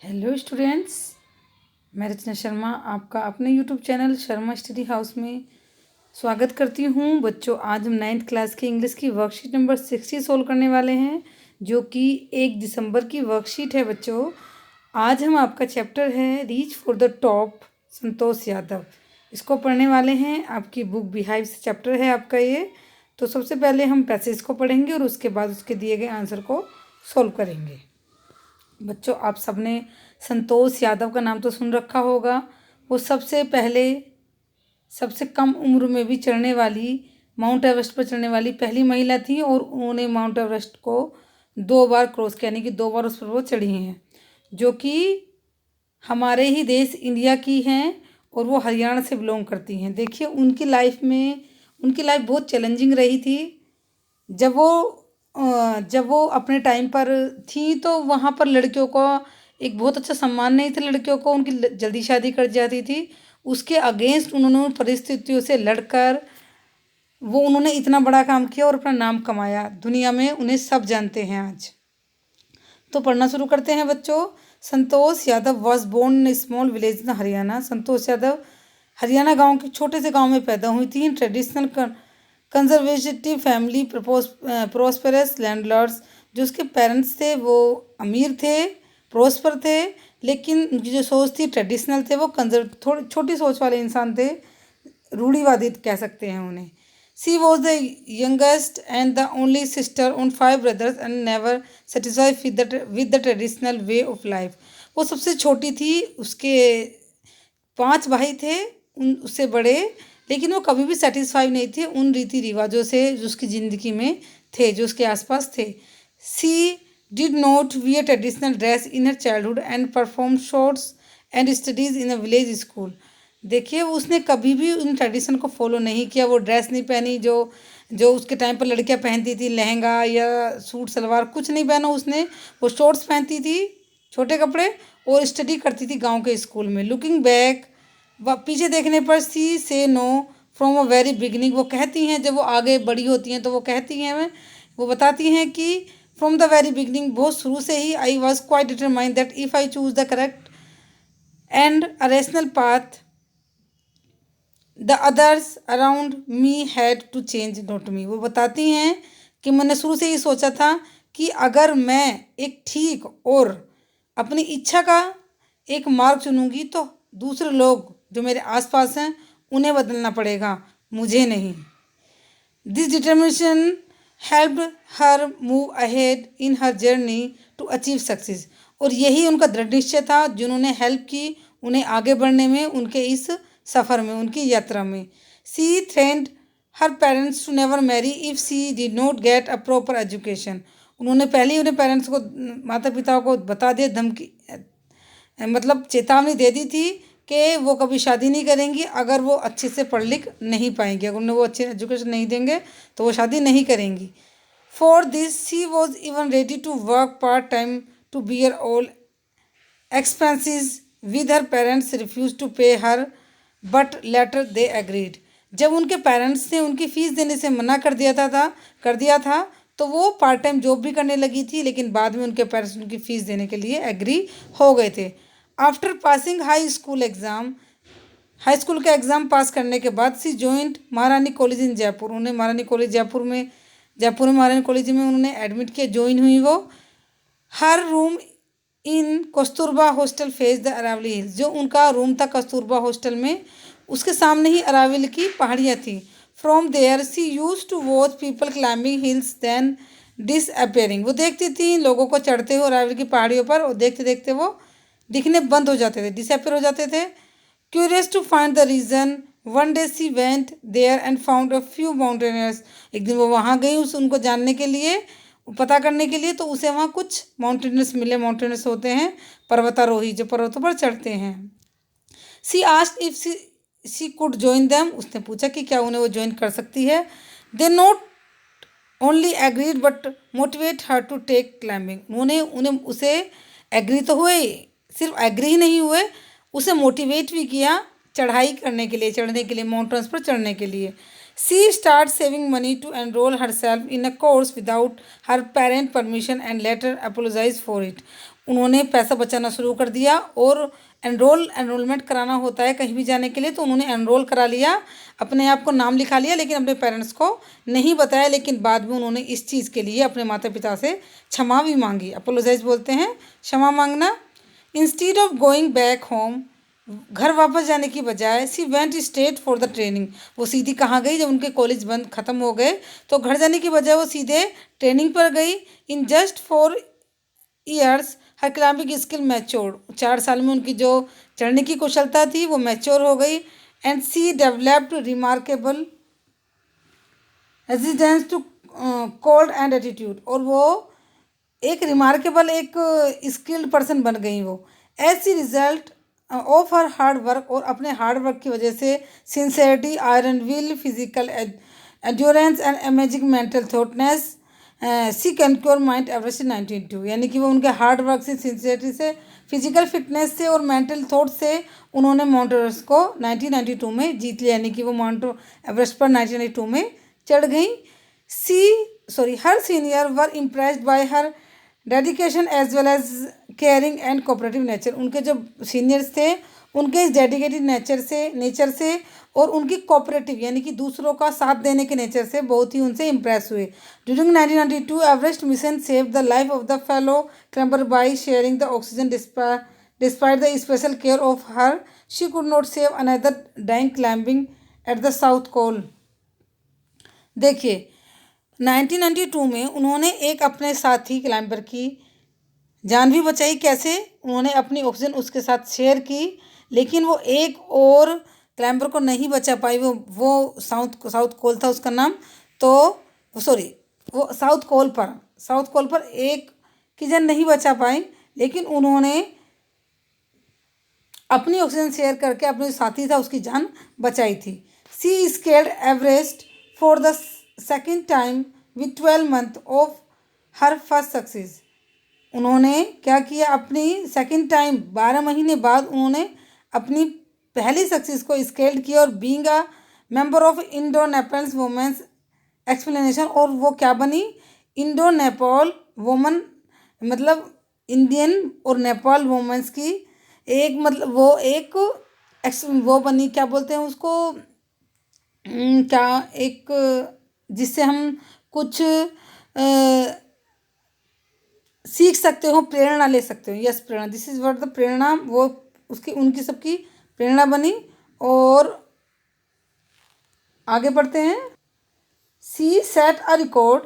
Hello students, मैं रचना शर्मा आपका अपने YouTube channel Sharma study house में स्वागत करती हूँ। बच्चों, आज हम 9th क्लास की इंग्लिश की वर्कशीट नंबर 60 सोल्व करने वाले हैं, जो कि 1 दिसंबर की वर्कशीट है। बच्चों, आज हम आपका चैप्टर है reach for the top, Santosh Yadav. इसको पढ़ने वाले हैं। आपकी बुक बिहाइव से चैप्टर है आपका ये। तो सबसे पहले हम पैसेज को पढ़ेंगे और उसके बाद उसके दिए गए आंसर को सोल्व करेंगे। बच्चों, आप सबने संतोष यादव का नाम तो सुन रखा होगा। वो सबसे पहले सबसे कम उम्र में भी चढ़ने वाली, माउंट एवरेस्ट पर चढ़ने वाली पहली महिला थी और उन्होंने माउंट एवरेस्ट को 2 बार क्रॉस किया, यानी कि 2 बार उस पर वो चढ़ी हैं, जो कि हमारे ही देश इंडिया की हैं और वो हरियाणा से बिलोंग करती हैं। देखिए, उनकी लाइफ बहुत चैलेंजिंग रही थी। जब वो अपने टाइम पर थी तो वहाँ पर लड़कियों को एक बहुत अच्छा सम्मान नहीं था। लड़कियों को उनकी जल्दी शादी कर जाती थी। उसके अगेंस्ट उन्होंने उन परिस्थितियों से लड़कर उन्होंने इतना बड़ा काम किया और अपना नाम कमाया। दुनिया में उन्हें सब जानते हैं आज। तो पढ़ना शुरू करते हैं बच्चों। Santosh Yadav was born in small village in Haryana. Santosh Yadav Haryana गांव के छोटे से गांव में पैदा हुई थी। Traditional conservative family, prosperous landlords. जो उसके पेरेंट्स थे वो अमीर थे, प्रोस्पर थे, लेकिन उनकी जो सोच थी ट्रेडिशनल थे। वो थोड़ी छोटी सोच वाले इंसान थे, रूढ़िवादी कह सकते हैं उन्हें। She was the youngest and the only sister on 5 brothers and never satisfied with the traditional way of life. वो सबसे छोटी थी, उसके 5 भाई थे उससे बड़े, लेकिन वो कभी भी सेटिस्फाई नहीं थे उन रीति रिवाजों से जो उसकी ज़िंदगी में थे, जो उसके आसपास थे। She did not wear traditional dress in her childhood and perform shorts and studies in a village school. देखिए, उसने कभी भी उन ट्रेडिशन को फॉलो नहीं किया। वो ड्रेस नहीं पहनी जो जो उसके टाइम पर लड़कियां पहनती थी, लहंगा या सूट सलवार कुछ नहीं पहना उसने। वो शॉर्ट्स पहनती थी, छोटे कपड़े, और स्टडी करती थी गांव के स्कूल में। लुकिंग बैक, पीछे देखने पर, सी से know from a very beginning. वो कहती हैं, जब वो आगे बड़ी होती हैं तो वो कहती हैं, वो बताती हैं कि फ्रॉम द वेरी बिगनिंग, बहुत शुरू से ही, I was quite determined that if I choose the correct and a rational path the others around me had to change, not me. वो बताती हैं कि मैंने शुरू से ही सोचा था कि अगर मैं एक ठीक और अपनी इच्छा का एक मार्ग चुनूंगी तो दूसरे लोग जो मेरे आसपास हैं उन्हें बदलना पड़ेगा, मुझे नहीं। This determination helped her move ahead in her journey to achieve success. और यही उनका दृढ़ निश्चय था जिन्होंने हेल्प की उन्हें आगे बढ़ने में, उनके इस सफ़र में, उनकी यात्रा में। She threatened her parents to never marry if she did not get a proper education. उन्होंने पहले ही अपने पेरेंट्स को, माता पिता को बता दिया, धमकी मतलब चेतावनी दे दी थी कि वो कभी शादी नहीं करेंगी अगर वो अच्छे से पढ़ लिख नहीं पाएंगी। अगर उन्हें वो अच्छी एजुकेशन नहीं देंगे तो वो शादी नहीं करेंगी। For this she was even ready to work part time to bear all expenses with her parents refuse to pay her but later they agreed. जब उनके पेरेंट्स ने उनकी फ़ीस देने से मना कर दिया था तो वो पार्ट टाइम जॉब भी करने लगी थी, लेकिन बाद में उनके पेरेंट्स उनकी फ़ीस देने के लिए एग्री हो गए थे। आफ्टर पासिंग हाई स्कूल का एग्ज़ाम पास करने के बाद सी जॉइंट महारानी कॉलेज इन जयपुर। उन्हें महारानी कॉलेज जयपुर में महारानी कॉलेज में उन्होंने एडमिट किया, ज्वाइन हुई वो। Her room in Kasturba hostel face the Aravalli hills. जो उनका रूम था कस्तूरबा हॉस्टल में, उसके सामने ही अरावली की पहाड़ियाँ थी। From there she used to watch people climbing hills then disappearing. वो देखती थी लोगों को चढ़ते हुए अरावली की पहाड़ियों पर, और देखते देखते वो दिखने बंद हो जाते थे, डिसअपेयर हो जाते थे। Curious to find the reason, one day she went there and found a few mountaineers. एक दिन वो वहाँ गई उनको जानने के लिए, पता करने के लिए, तो उसे वहाँ कुछ माउंटेनियर्स मिले। माउंटेनियर्स होते हैं पर्वतारोही, जो पर्वतों पर चढ़ते हैं। She asked if she could join them. उसने पूछा कि क्या उन्हें वो ज्वाइन कर सकती है। They not only agreed but motivate her to take climbing. उन्हें उसे एग्री तो हुए, सिर्फ एग्री ही नहीं हुए, उसे मोटिवेट भी किया चढ़ाई करने के लिए, चढ़ने के लिए, माउंटेन्स पर चढ़ने के लिए। She start saving money to enrol herself in a course without her parent permission and later apologise for it. उन्होंने पैसा बचाना शुरू कर दिया और एनरोलमेंट कराना होता है कहीं भी जाने के लिए, तो उन्होंने एनरोल करा लिया, अपने आप को नाम लिखा लिया, लेकिन अपने पेरेंट्स को नहीं बताया। लेकिन बाद में उन्होंने इस चीज़ के लिए अपने माता पिता से क्षमा भी मांगी। अपोलोजाइज बोलते हैं, क्षमा मांगना। Instead of going back home, घर वापस जाने की बजाय she went straight for the training, वो सीधी कहाँ गई, जब उनके कॉलेज बंद ख़त्म हो गए तो घर जाने की बजाय वो सीधे ट्रेनिंग पर गई। In just 4 years her climbing skill mature, 4 साल में उनकी जो चढ़ने की कुशलता थी वो मैच्योर हो गई। And she developed remarkable residence to cold and attitude, और वो एक रिमार्केबल एक स्किल्ड पर्सन बन गई वो, as the result of her hard work, और अपने हार्ड वर्क की वजह से sincerity, iron will, physical endurance and amazing mental thoughtness, she conquer mind Everest in 1992, यानी कि वो उनके हार्ड वर्क से, सिंसियरिटी से, फिजिकल फिटनेस से और मेंटल थॉट से उन्होंने माउंट एवरेस्ट को 1992 में जीत लिया, यानी कि वो माउंट एवरेस्ट पर 1992 में चढ़ गई। Her senior were impressed by her dedication as well as caring and cooperative nature, उनके जो सीनियर्स थे उनके इस डेडिकेटेड नेचर से और उनकी कोऑपरेटिव यानी कि दूसरों का साथ देने के नेचर से बहुत ही उनसे इम्प्रेस हुए। During 1992 Everest mission save the life of the fellow climber by sharing the oxygen despite the special care of her, she could not save another dying climbing at the south col. देखिए 1992 में उन्होंने एक अपने साथी climber की जान भी बचाई। कैसे? उन्होंने अपनी ऑक्सीजन उसके साथ शेयर की, लेकिन वो एक और क्लाइंबर को नहीं बचा पाई। वो साउथ कोल था उसका नाम, तो वो साउथ कोल पर एक की जान नहीं बचा पाई, लेकिन उन्होंने अपनी ऑक्सीजन शेयर करके अपने साथी था उसकी जान बचाई थी। She scaled Everest for the second time with 12 month of her first success. उन्होंने क्या किया, अपनी सेकेंड टाइम 12 महीने बाद उन्होंने अपनी पहली सक्सेस को स्केल्ड किया, और being a member of Indo Nepal's women's explanation, और वो क्या बनी, इंडो नेपाल वुमन, मतलब इंडियन और नेपाल वुमेन्स की एक, मतलब वो बनी, क्या बोलते हैं उसको, क्या एक, जिससे हम कुछ सीख सकते हो, प्रेरणा ले सकते हो। यस, प्रेरणा, दिस इज वर्ड द प्रेरणा, वो उसकी उनकी सबकी प्रेरणा बनी। और आगे बढ़ते हैं। She set a record,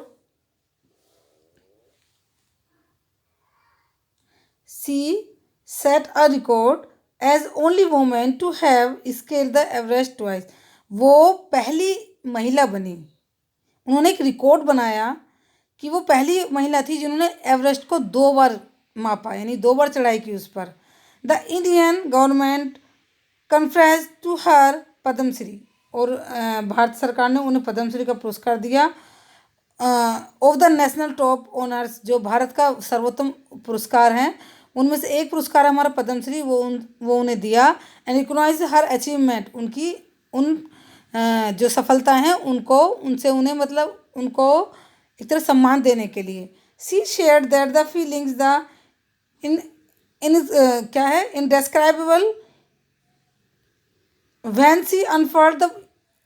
as only women to have scaled the Everest twice. वो पहली महिला बनी, उन्होंने एक रिकॉर्ड बनाया कि वो पहली महिला थी जिन्होंने एवरेस्ट को 2 बार मापा, यानी 2 बार चढ़ाई की उस पर। The Indian government conferred to her Padmashri, और भारत सरकार ने उन्हें पद्मश्री का पुरस्कार दिया। Of the national top honours, जो भारत का सर्वोत्तम पुरस्कार हैं उनमें से एक पुरस्कार हमारा पद्मश्री, वो उन्हें दिया। एंड रिकॉग्नाइज हर अचीवमेंट, उनकी जो सफलता हैं उनको एक तरह सम्मान देने के लिए। She share that the feelings the क्या है, indescribable when she unfurled the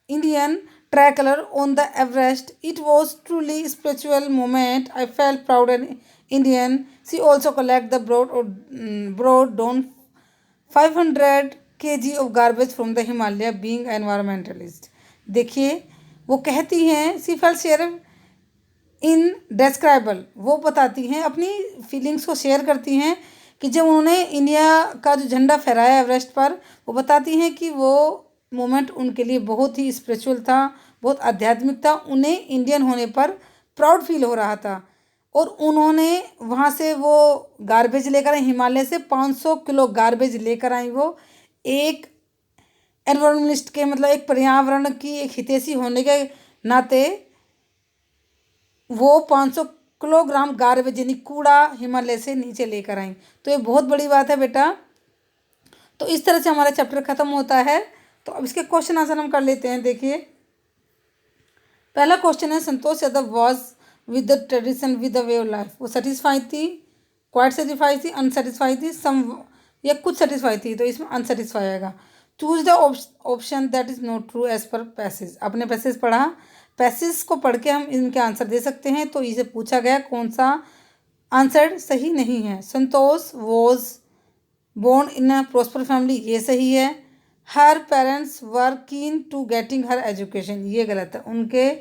Indian tricolour on the Everest, it was truly spiritual moment, I felt proud and Indian. She also collect the brought down 500 kg of garbage from the Himalaya, being environmentalist. देखिए वो कहती हैं, सी felt share in डेस्क्राइबल, वो बताती हैं, अपनी feelings को share करती हैं कि जब उन्होंने इंडिया का जो झंडा फहराया एवरेस्ट पर, वो बताती हैं कि वो मोमेंट उनके लिए बहुत ही स्पिरिचुअल था, बहुत आध्यात्मिक था, उन्हें इंडियन होने पर प्राउड फील हो रहा था। और उन्होंने वहाँ से वो गार्बेज लेकर आई, हिमालय से 500 किलो गार्बेज लेकर आई। वो एक एनवायरमेंटलिस्ट के, मतलब एक पर्यावरण की एक हितैषी होने के नाते वो 500 किलोग्राम गार्बेज यानी कूड़ा हिमालय से नीचे लेकर आई, तो ये बहुत बड़ी बात है बेटा। तो इस तरह से हमारा चैप्टर खत्म होता है। तो अब इसके क्वेश्चन आंसर हम कर लेते हैं। देखिए पहला क्वेश्चन है, Santosh Yadav was with the tradition with the way of life, वो सेटिस्फाइड थी। क्वाइट सेटिस्फाई थी, अनसेटिस्फाई थी, सम या कुछ सेटिस्फाई थी, तो इसमें अनसेटिस्फाई आएगा। Choose the option that is not true as per passage. अपने पैसेज पढ़ा, पैसेज को पढ़ के हम इनके आंसर दे सकते हैं। तो इसे पूछा गया कौन सा आंसर सही नहीं है। Santosh was born in a prosper family, ये सही है। हर parents were keen to getting her education, ये गलत है। उनके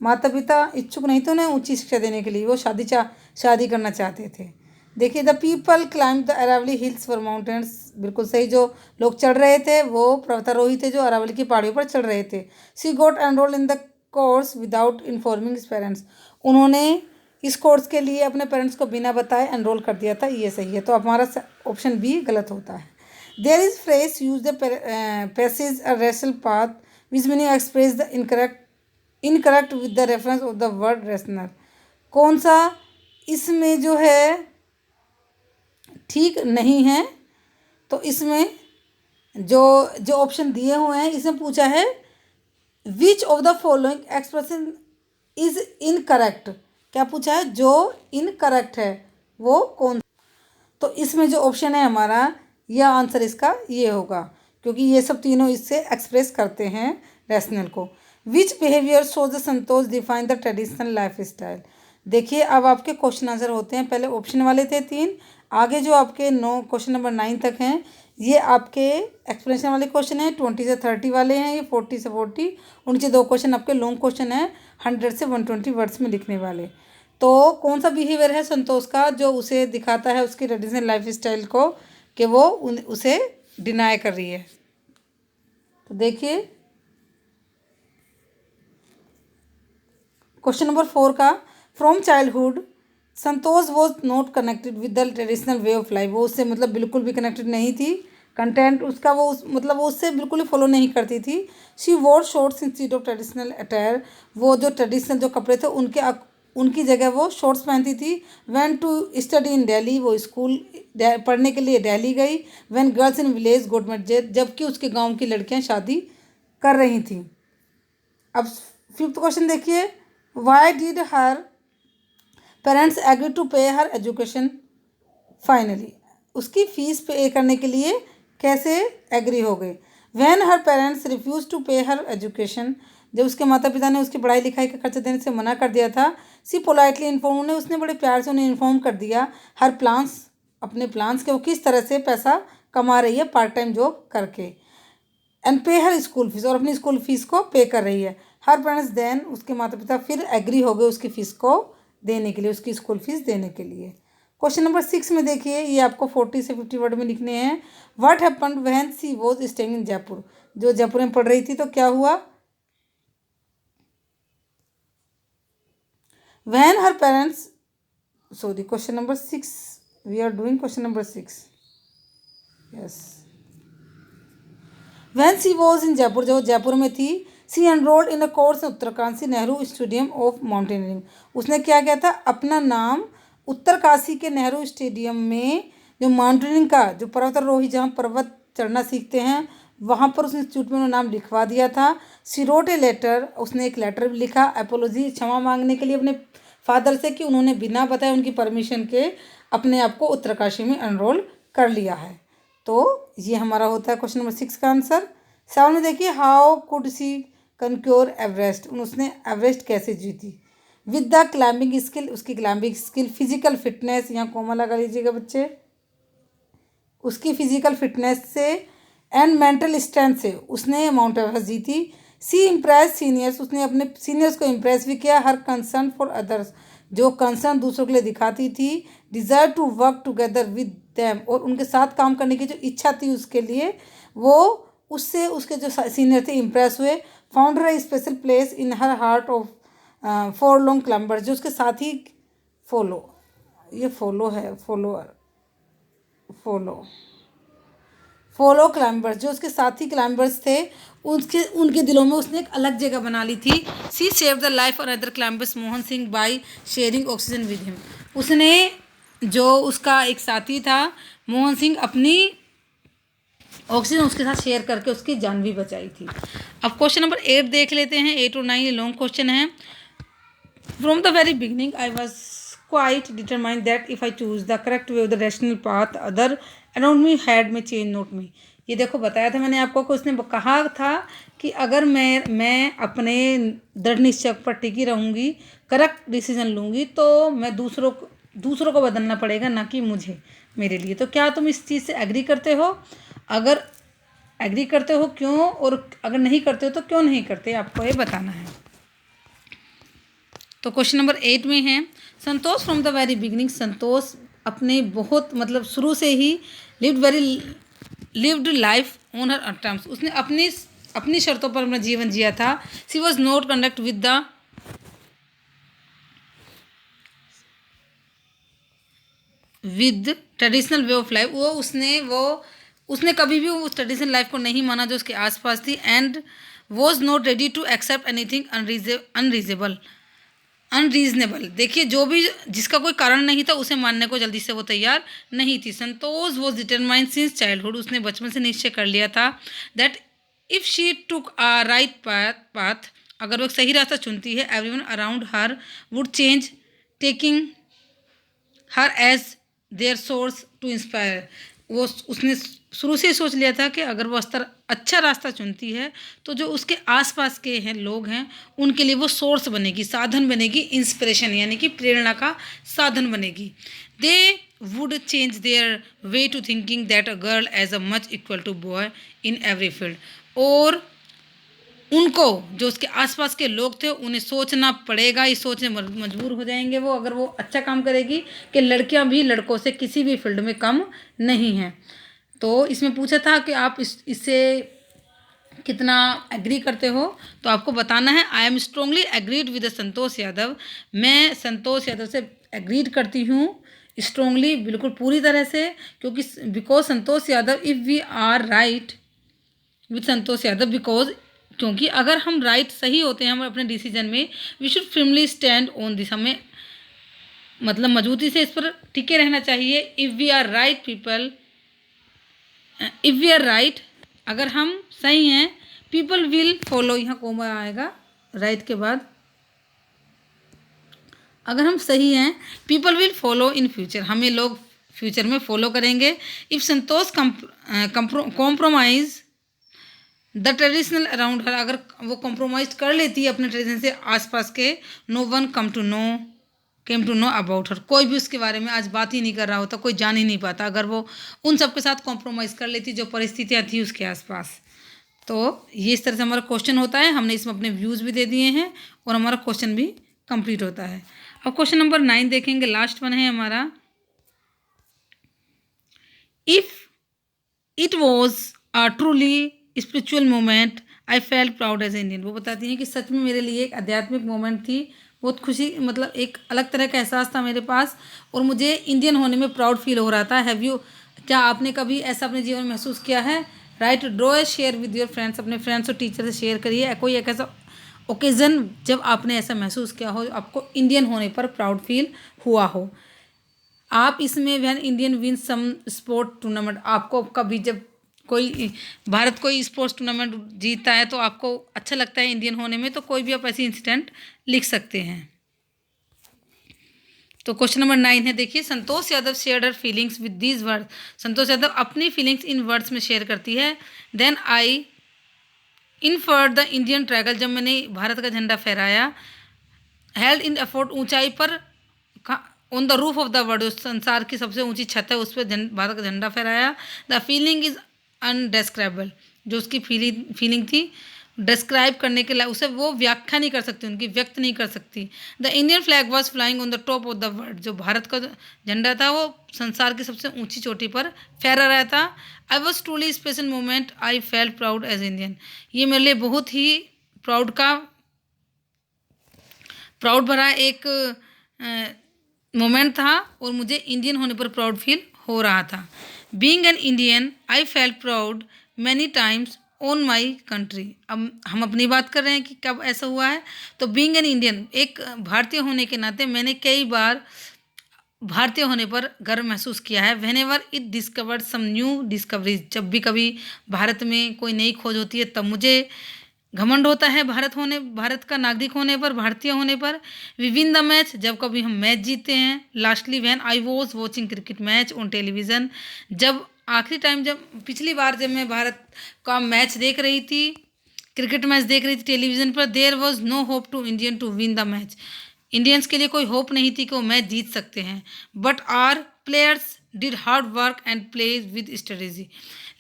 माता पिता इच्छुक नहीं थे उन्हें ऊंची शिक्षा देने के लिए, वो शादी करना चाहते थे। देखिए the people climb the Aravalli hills for mountains, बिल्कुल सही। जो लोग चढ़ रहे थे वो पर्वतारोही थे जो अरावली की पहाड़ियों पर चढ़ रहे थे। She got enrolled in the course without informing his parents, उन्होंने इस कोर्स के लिए अपने पेरेंट्स को बिना बताए एनरोल कर दिया था, ये सही है। तो हमारा ऑप्शन बी गलत होता है। There is phrase use the passage a rational path which meaning express the incorrect with the reference of the word rational, कौन सा इसमें जो है ठीक नहीं है। तो इसमें जो जो ऑप्शन दिए हुए हैं इसमें पूछा है which of the following expression is incorrect, क्या पूछा है जो इनकरेक्ट है वो कौन। तो इसमें जो ऑप्शन है हमारा, यह आंसर इसका ये होगा, क्योंकि ये सब तीनों इससे एक्सप्रेस करते हैं रैशनल को। Which behaviour shows the Santosh define the traditional life style. देखिए अब आपके क्वेश्चन आंसर होते हैं, पहले ऑप्शन वाले थे 3, आगे जो आपके 9 क्वेश्चन नंबर 9 तक हैं ये आपके एक्सप्लेनेशन वाले क्वेश्चन हैं। 20 से 30 वाले हैं, ये 40 से 40, और नीचे 2 क्वेश्चन आपके लॉन्ग क्वेश्चन हैं 100 से 120 वर्ड्स में लिखने वाले। तो कौन सा बिहेवियर है संतोष का जो उसे दिखाता है उसकी ट्रेडिशनल लाइफ स्टाइल को कि वो उसे डिनाई कर रही है। तो देखिए क्वेश्चन नंबर 4 का, from childhood Santosh was not connected with the traditional way of life, वो उससे मतलब बिल्कुल भी कनेक्टेड नहीं थी। कंटेंट उसका वो मतलब वो उससे बिल्कुल ही फॉलो नहीं करती थी। She war shorts instead of traditional attire, वो जो ट्रेडिशनल जो कपड़े थे उनकी जगह वो शॉर्ट्स पहनती थी। Went to study in Delhi, वो स्कूल पढ़ने के लिए दिल्ली गई। When girls in village got married, जबकि उसके गाँव की लड़कियाँ शादी कर रही थी। अब 5th क्वेश्चन देखिए, why did her parents agree to pay her education finally, उसकी फ़ीस पे करने के लिए कैसे एग्री हो गए। When her parents refuse to pay her education, जब उसके माता पिता ने उसकी पढ़ाई लिखाई का खर्चा देने से मना कर दिया था। सी पोलाइटली इन्फॉर्म, उन्हें उसने बड़े प्यार से उन्हें इन्फॉर्म कर दिया हर प्लान्स, अपने प्लान्स के वो किस तरह से पैसा कमा रही है पार्ट टाइम जॉब करके। एंड पे हर स्कूल फीस, और अपनी स्कूल फीस को पे कर रही है। हर पेरेंट्स देन, उसके माता पिता फिर एग्री हो गए उसकी फ़ीस को देने के लिए, उसकी स्कूल फीस देने के लिए। क्वेश्चन नंबर 6 में देखिए, ये आपको 40 से 50 वर्ड में लिखने हैं। What happened when she was staying in Jaipur, जो जयपुर में पढ़ रही थी तो क्या हुआ। When her parents, sorry question number 6, we are doing question number 6, yes. When she was in Jaipur, जो जयपुर में थी। She enrolled in a course Uttarkashi Nehru stadium of mountaineering, उसने क्या किया था, अपना नाम उत्तरकाशी के नेहरू स्टेडियम में जो माउंटेनियरिंग का जो पर्वतारोही जहाँ पर्वत चढ़ना सीखते हैं वहाँ पर उस इंस्टीट्यूट में उन्होंने नाम लिखवा दिया था। सी रोट ए लेटर, उसने एक लेटर भी लिखा एपोलॉजी, क्षमा मांगने के लिए अपने फादर से कि उन्होंने बिना बताए उनकी परमिशन के अपने आप को उत्तरकाशी में एनरोल कर लिया है। तो ये हमारा होता है क्वेश्चन नंबर 6 का आंसर। 7 में देखिए, हाउ कुड सी कनक्योर एवरेस्ट, उसने एवरेस्ट कैसे जीती। विद द क्लाइंबिंग स्किल, उसकी क्लाइंबिंग स्किल। फिजिकल फिटनेस, यहाँ कोमा लगा लीजिएगा बच्चे, उसकी फिजिकल फिटनेस से। एंड मेंटल स्ट्रेंथ से उसने माउंट एवरेस्ट जीती। सी इम्प्रेस सीनियर्स, उसने अपने सीनियर्स को इम्प्रेस भी किया। हर कंसर्न फॉर अदर्स, जो कंसर्न दूसरों के लिए दिखाती थी। Desire to work together with them, और उनके साथ काम करने की जो इच्छा थी उसके लिए, वो उससे उसके जो सीनियर थे इम्प्रेस हुए। Found her special place in her heart of for long climbers, जो उसके साथी फॉलो, ये फॉलो है, फॉलो क्लाइंबर्स, जो उसके साथी क्लाइंबर्स थे उनके दिलों में उसने एक अलग जगह बना ली थी। सी सेव द लाइफ और other climbers Mohan Singh by sharing oxygen with him, उसने जो उसका एक साथी था मोहन सिंह अपनी ऑक्सीजन उसके साथ शेयर करके उसकी जान भी बचाई थी। अब क्वेश्चन नंबर 8 देख लेते हैं। 8 और 9 ये लॉन्ग क्वेश्चन है। From the very beginning I was quite determined that if I choose the correct way of the rational path, other around me had may change, not me. ये देखो बताया था मैंने आपको कि उसने कहा था कि अगर मैं अपने दृढ़ निश्चय पर टिकी रहूँगी, करेक्ट डिसीजन लूँगी, तो मैं दूसरों को बदलना पड़ेगा, ना कि मुझे, मेरे लिए। तो क्या तुम इस चीज़ से एग्री करते हो? अगर एग्री करते हो क्यों, और अगर नहीं करते हो तो क्यों नहीं करते, आपको ये बताना है। तो क्वेश्चन नंबर 8 में है, संतोष फ्रॉम द वेरी बिगिनिंग, संतोष अपने बहुत मतलब शुरू से ही lived life on her terms, उसने अपनी शर्तों पर अपना जीवन जिया था। She was not conduct with traditional way of life, उसने कभी भी उस ट्रेडिशनल लाइफ को नहीं माना जो उसके आसपास थी। And was not ready to accept anything unreasonable, देखिए जो भी जिसका कोई कारण नहीं था उसे मानने को जल्दी से वो तैयार नहीं थी। Santosh was determined since childhood, उसने बचपन से निश्चय कर लिया था that if she took a right path, अगर वो एक सही रास्ता चुनती है, everyone around her would change, taking her as their source to inspire. उसने शुरू से सोच लिया था कि अगर वो अच्छा रास्ता चुनती है तो जो उसके आसपास के हैं लोग हैं उनके लिए वो सोर्स बनेगी, साधन बनेगी, इंस्पिरेशन यानी कि प्रेरणा का साधन बनेगी। They would change their way to thinking that a girl as a much equal to boy in every field, और उनको जो उसके आसपास के लोग थे उन्हें सोचना पड़ेगा, इस सोचने मजबूर हो जाएंगे वो, अगर वो अच्छा काम करेगी, कि लड़कियां भी लड़कों से किसी भी फील्ड में कम नहीं हैं। तो इसमें पूछा था कि आप इससे कितना एग्री करते हो, तो आपको बताना है I am strongly agreed with Santosh Yadav, मैं संतोष यादव से एग्रीड करती हूँ, स्ट्रांगली बिल्कुल पूरी तरह से, क्योंकि because Santosh Yadav if we are right with Santosh Yadav, because क्योंकि अगर हम राइट सही होते हैं हम अपने डिसीजन में, we should firmly stand on this, हमें मतलब मजबूती से इस पर टिके रहना चाहिए। If we are right people, if we are right, अगर हम सही हैं, पीपल विल फॉलो, यहाँ कोमा आएगा राइट के बाद, अगर हम सही हैं people will follow in future, हमें लोग फ्यूचर में फॉलो करेंगे। If Santosh compromise the traditional around her, अगर वो कॉम्प्रोमाइज़ कर लेती है अपने ट्रेडिशन से आसपास के, no one came to know about her, कोई भी उसके बारे में आज बात ही नहीं कर रहा होता, कोई जान ही नहीं पाता, अगर वो उन सब के साथ कॉम्प्रोमाइज़ कर लेती जो परिस्थितियाँ थी उसके आसपास। तो ये इस तरह से हमारा क्वेश्चन होता है, हमने इसमें अपने व्यूज़ भी दे दिए हैं और हमारा क्वेश्चन भी कंप्लीट होता है। अब क्वेश्चन नंबर 9 देखेंगे, लास्ट वन है हमारा, if it was a truly spiritual moment I felt proud as Indian, वो बताती हैं कि सच में मेरे लिए एक आध्यात्मिक मोमेंट थी, बहुत खुशी, मतलब एक अलग तरह का एहसास था मेरे पास, और मुझे इंडियन होने में प्राउड फील हो रहा था। हैव यू, क्या आपने कभी ऐसा अपने जीवन में महसूस किया है? Right, draw a share with your friends, अपने फ्रेंड्स और टीचर से शेयर करिए कोई एक ऐसा ओकेज़न जब आपने ऐसा महसूस किया हो, आपको इंडियन होने पर प्राउड फील हुआ हो। आप इसमें when Indian win some sport tournament, आपको कभी जब कोई भारत कोई स्पोर्ट्स टूर्नामेंट जीतता है तो आपको अच्छा लगता है इंडियन होने में, तो कोई भी आप ऐसी इंसिडेंट लिख सकते हैं। तो क्वेश्चन नंबर 9 है, देखिए, Santosh Yadav shared her feelings with these words, Santosh Yadav अपनी फीलिंग्स इन वर्ड्स में शेयर करती है। Then I inferred the Indian tricolour, जब मैंने भारत का झंडा फहराया, हेल्ड इन एफोर्ट, ऊंचाई पर, on the roof of the world, संसार की सबसे ऊंची छत है उस पर भारत का झंडा फहराया। द फीलिंग इज अनडेस्क्राइबल, जो उसकी फीलिंग थी डिस्क्राइब करने के लिए उसे वो व्याख्या नहीं कर सकती, उनकी व्यक्त नहीं कर सकती। The Indian flag was flying on the top of the world, जो भारत का झंडा था वो संसार की सबसे ऊंची चोटी पर फहरा रहा था। I was truly special moment, I felt proud as Indian, ये मेरे लिए बहुत ही प्राउड भरा एक मोमेंट था और मुझे इंडियन होने पर प्राउड फील हो रहा था। Being an Indian I felt proud many times on my country, अब हम अपनी बात कर रहे हैं कि कब ऐसा हुआ है, तो बीइंग एन इंडियन, एक भारतीय होने के नाते मैंने कई बार भारतीय होने पर गर्व महसूस किया है। Whenever it discovered some new discoveries, जब भी कभी भारत में कोई नई खोज होती है तब मुझे घमंड होता है भारत का नागरिक होने पर, भारतीय होने पर। वी विन द मैच, जब कभी हम मैच जीते हैं। Lastly when I was watching cricket match on television, जब आखिरी टाइम, जब पिछली बार जब मैं भारत का मैच देख रही थी, क्रिकेट मैच देख रही थी टेलीविजन पर, there was no hope to Indian to win the match. Indians के लिए कोई होप नहीं थी कि वो मैच जीत सकते हैं। But our players did hard work and play with strategy,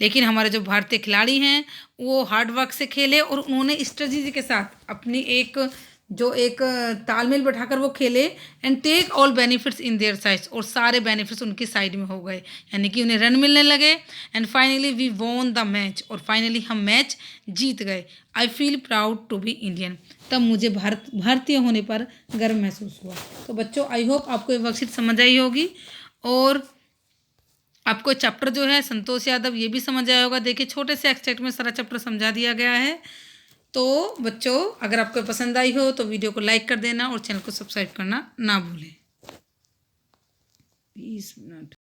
लेकिन हमारे जो भारतीय खिलाड़ी हैं वो हार्ड वर्क से खेले और उन्होंने स्ट्रेटेजी के साथ अपनी एक तालमेल बैठाकर वो खेले। And take all benefits in their side, और सारे बेनिफिट्स उनकी साइड में हो गए, यानी कि उन्हें रन मिलने लगे। And finally we won the match, और फाइनली हम मैच जीत गए। I feel proud to be Indian, तब मुझे भारतीय होने पर गर्व महसूस हुआ। तो बच्चों, आई होप आपको ये वर्कशीट समझ आई होगी, और आपको चैप्टर जो है संतोष यादव ये भी समझ आया होगा। देखिए, छोटे से एक्सट्रैक्ट में सारा चैप्टर समझा दिया गया है। तो बच्चों, अगर आपको पसंद आई हो तो वीडियो को लाइक कर देना और चैनल को सब्सक्राइब करना ना भूलें। 20 मिनट।